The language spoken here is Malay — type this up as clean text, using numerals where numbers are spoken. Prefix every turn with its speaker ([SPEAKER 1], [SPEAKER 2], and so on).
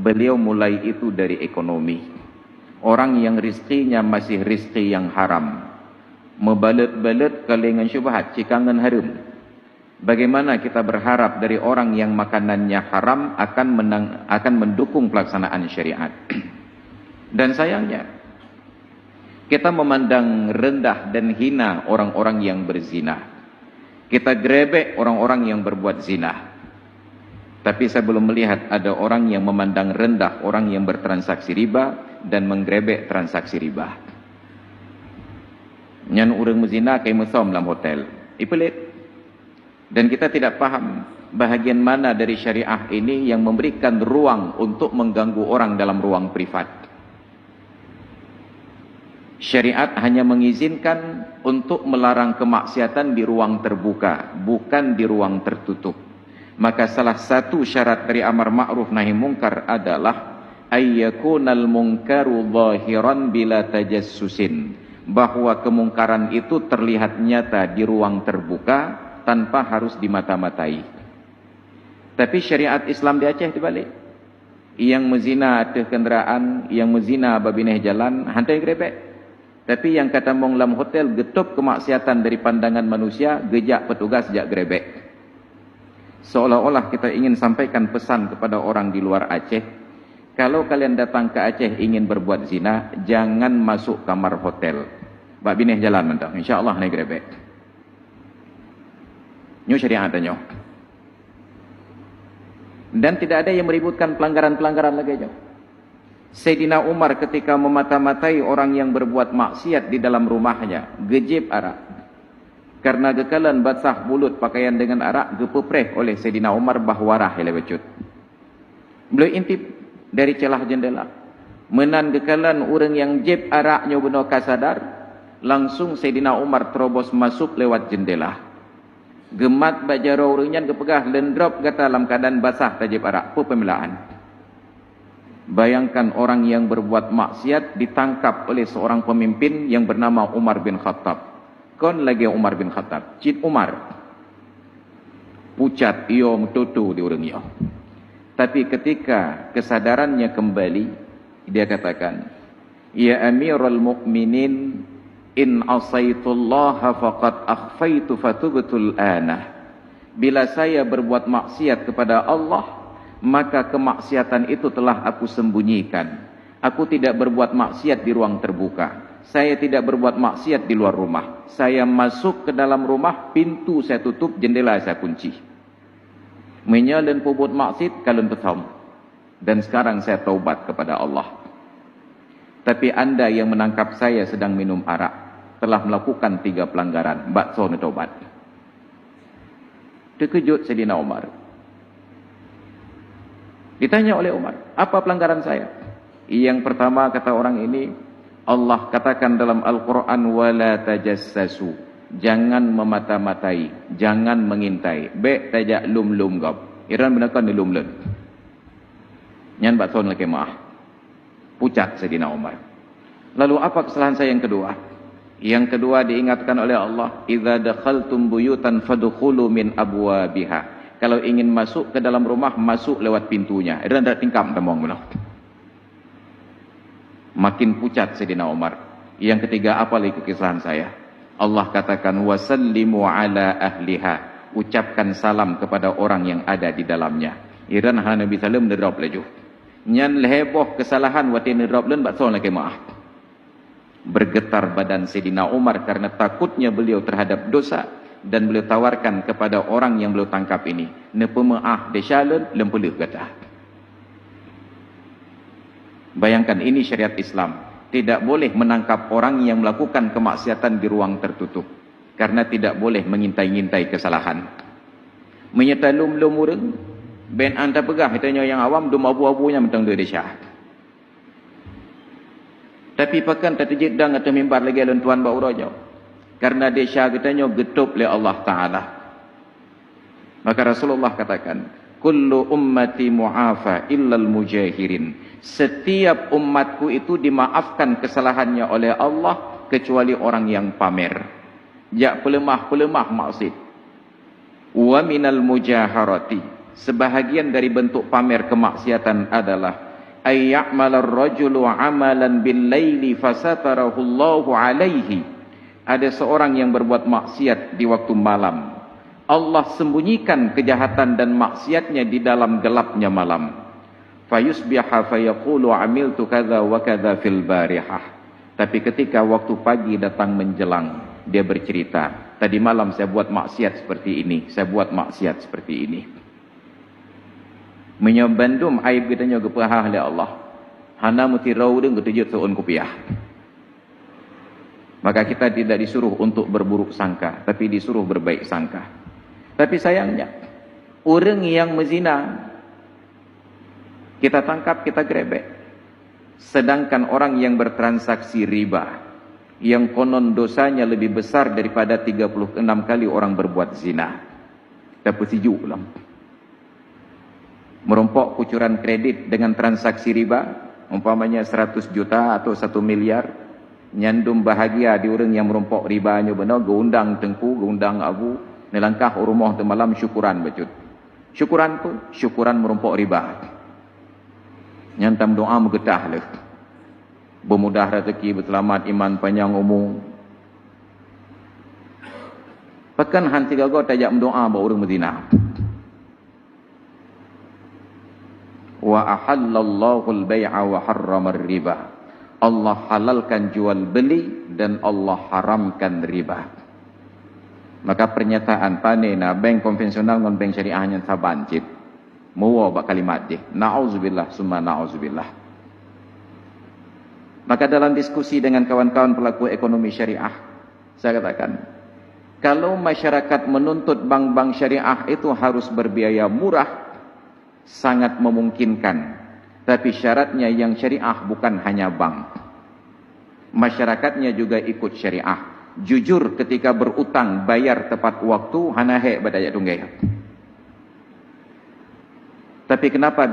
[SPEAKER 1] beliau mulai itu dari ekonomi. Orang yang rizkinya masih rizki yang haram, membalut-balut kalengan syubhat, cikangan harum. Bagaimana kita berharap dari orang yang makanannya haram akan mendukung pelaksanaan syariat? Dan sayangnya, kita memandang rendah dan hina orang-orang yang berzina. Kita grebek orang-orang yang berbuat zina. Tapi saya belum melihat ada orang yang memandang rendah orang yang bertransaksi riba dan menggrebek transaksi riba. Nyan urang mezina kai musom dalam hotel. Ipelit. Dan kita tidak paham bahagian mana dari syariah ini yang memberikan ruang untuk mengganggu orang dalam ruang privat. Syariat hanya mengizinkan untuk melarang kemaksiatan di ruang terbuka, bukan di ruang tertutup. Maka salah satu syarat dari amar ma'ruf nahi mungkar adalah ayyakunal munkaru zahiran bila tajassusin, bahwa kemungkaran itu terlihat nyata di ruang terbuka tanpa harus dimata-matai. Tapi syariat Islam di Aceh dibalik. Yang mezina atas kenderaan, yang mezina babineh jalan, hantai grebek. Tapi yang kata mong lam hotel getup kemaksiatan dari pandangan manusia, gejak petugas jak grebek. Seolah-olah kita ingin sampaikan pesan kepada orang di luar Aceh, kalau kalian datang ke Aceh ingin berbuat zina, jangan masuk kamar hotel. Bak bineh jalan mentang, insya-Allah naik grebek. Nyu syariat nyo. Dan tidak ada yang meributkan pelanggaran-pelanggaran lagi nyo. Sayyidina Umar ketika memata-matai orang yang berbuat maksiat di dalam rumahnya, gejib arak. Karena gekalan basah mulut pakaian dengan arak, gepepreh oleh Sayyidina Umar bahwarah helebecut. Beliau intip dari celah jendela. Menan gekalan orang yang jeb araknya benar kasadar, langsung Sayyidina Umar terobos masuk lewat jendela. Gemat bajara orangnya gepegah lendrop kata dalam keadaan basah tajib arak. Pemilaan. Bayangkan orang yang berbuat maksiat ditangkap oleh seorang pemimpin yang bernama Umar bin Khattab. Kon lagi Umar bin Khattab. Cid Umar. Pucat iyo tutu di orang iyo. Tapi ketika kesadarannya kembali, dia katakan, ya Amirul Mukminin, in asaitullaha faqad akhfaitu fatubtul anah. Bila saya berbuat maksiat kepada Allah, maka kemaksiatan itu telah aku sembunyikan. Aku tidak berbuat maksiat di ruang terbuka. Saya tidak berbuat maksiat di luar rumah. Saya masuk ke dalam rumah, pintu saya tutup, jendela saya kunci. Menyalin pubut maksiat kalun betam. Dan sekarang saya taubat kepada Allah. Tapi anda yang menangkap saya sedang minum arak, telah melakukan 3 pelanggaran. Bakso ni taubat. Terkejut Sayyidina Umar. Ditanya oleh Umar, apa pelanggaran saya? Yang pertama kata orang ini, Allah katakan dalam Al-Quran, wala tajassasu, jangan memata-matai, jangan mengintai. Bek tajak lum-lum gap. Iran benarkan ni lum-lum. Nyan bakson lagi maaf. Pucat Sayyidina Umar. Lalu apa kesalahan saya yang kedua? Yang kedua diingatkan oleh Allah, idza dakhaltum buyutan fadkhulu min abwabiha. Kalau ingin masuk ke dalam rumah, masuk lewat pintunya. Iran tak tingkap temong benar. Makin pucat Sayyidina Umar. Yang ketiga, apa lagi kesalahan saya? Allah katakan, wasallimu ala ahliha. Ucapkan salam kepada orang yang ada di dalamnya. Iran ha Nabi Salam nirab laju. Nyan leheboh kesalahan wati nirab len bakso lagi maaf. Bergetar badan Sayyidina Umar karena takutnya beliau terhadap dosa. Dan beliau tawarkan kepada orang yang beliau tangkap ini. Nepemaah desyalen lempelih kata. Bayangkan ini syariat Islam. Tidak boleh menangkap orang yang melakukan kemaksiatan di ruang tertutup. Karena tidak boleh mengintai-ngintai kesalahan. Menyertai lum-lum orang. Ben anda pegah. Katanya yang awam. Dum abu-abunya mentang dia syah. Tapi pakan tak terjedang atau mimbar lagi alun tuan bau rojau. Karena dia syah katanya getup oleh Allah Ta'ala. Maka Rasulullah katakan. Kullu ummati mu'afa illal mujahirin. Setiap umatku itu dimaafkan kesalahannya oleh Allah kecuali orang yang pamer. Jak pelemah-pelemah maksud. Wa minal mujaharati. Sebahagian dari bentuk pamer kemaksiatan adalah ay ya'mala ar-rajulu 'amalan bil-laili fasatarahu Allahu 'alaihi. Ada seorang yang berbuat maksiat di waktu malam, Allah sembunyikan kejahatan dan maksiatnya di dalam gelapnya malam. Fayusbiha fayaqulu 'amiltu kadza wa kadza fil barihah. Tapi ketika waktu pagi datang menjelang, dia bercerita, tadi malam saya buat maksiat seperti ini, saya buat maksiat seperti ini. Menyabandum aib kitanya ke pahah oleh Allah. Hana mutirau dengan ketujut seun kupiah. Maka kita tidak disuruh untuk berburuk sangka, tapi disuruh berbaik sangka. Tapi sayangnya, orang yang menzina, kita tangkap, kita grebek. Sedangkan orang yang bertransaksi riba, yang konon dosanya lebih besar daripada 36 kali orang berbuat zina, dapat sejuk lah. Merompok kucuran kredit dengan transaksi riba, umpamanya 100 juta atau 1 miliar, nyandum bahagia di orang yang merompok ribanya benar, geundang tengku, geundang abu, nelangkah rumah tu malam syukuran becut. Syukuran tu, syukuran merompok riba. Nyantam doa mengetah lah. Bermudah rezeki, berselamat, iman, panjang umur. Pekan hanti gagau tajak mendoa bahawa orang berzina. Wa ahallallahu al-bay'a wa harrama riba. Allah halalkan jual beli dan Allah haramkan riba. Maka pernyataan panena bank konvensional dengan bank syariahnya sabancit. Muwa bak kalimat dia. Na'udzubillah summa na'udzubillah. Maka dalam diskusi dengan kawan-kawan pelaku ekonomi syariah, saya katakan, kalau masyarakat menuntut bank-bank syariah itu harus berbiaya murah, sangat memungkinkan. Tapi syaratnya yang syariah bukan hanya bank. Masyarakatnya juga ikut syariah. Jujur ketika berutang, bayar tepat waktu, hanahek badaya tunggai. Tapi kenapa